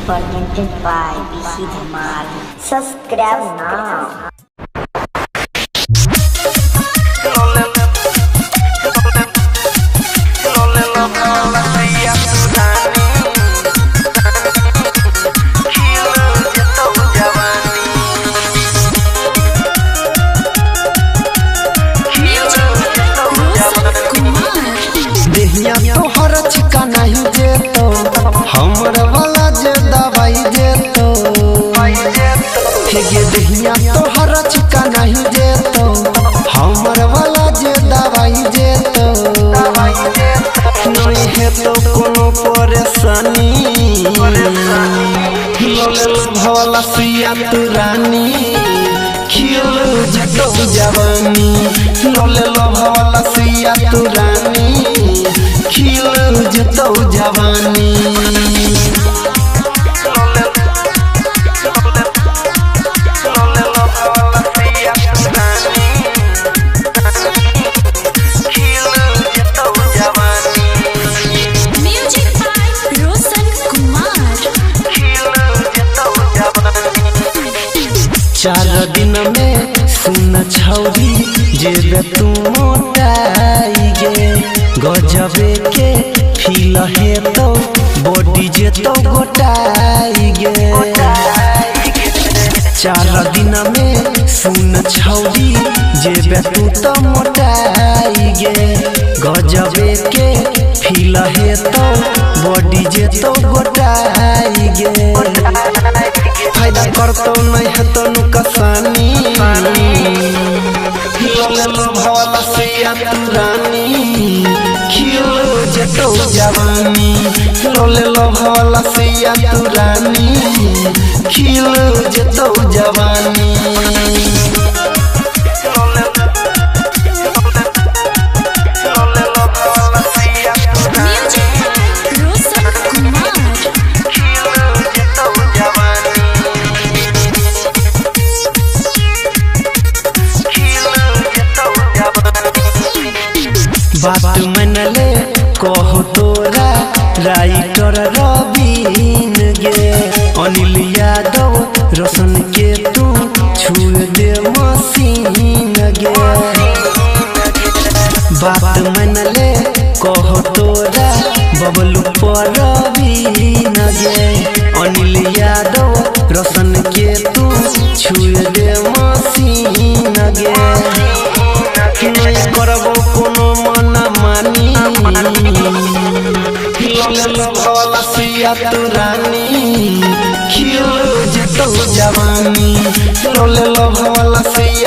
presented by BC Dhamal. Subscribe now. तोहर चिका नहीं जेतो हमर वाला जे दवाई जेतो हे देहिया तोहर चिका नहीं जेतो हमर वाला जे दवाई जेतो नहीं है तो कोनो परेशानी भवला सिया तू रानी खिल जतो जवानी लोले भवला सिया तू रानी खिल जतो जवानी चार दिन में सुन छौरी जेबे तू मोटाई गे गजबे के फील है तो बॉडी जे तो गोटाई गे चार दिन में सुन छौरी जेबे तू तो मोटाई गे गजबे के फील है तो बॉडी जे तो गोटाई गे फायदा करतो नहीं है तो नुकसानी भवला सिया तू रानी खिल जतो जवानी लोले भवला सिया तू रानी खिल जतो जवानी बात मन ले कहो तोरा राइटर रवीन गे अनिल यादव रोशन के तू छुए दे मसीन गे बात मन ले कहो तोरा बबलू पर रवीन गे अनिल यादव रोशन के तू छुए दे मसीन गे नहीं करबो कोनो मना मानी भवला सिया तू रानी खिल जतो जवानी लोले भवला सिया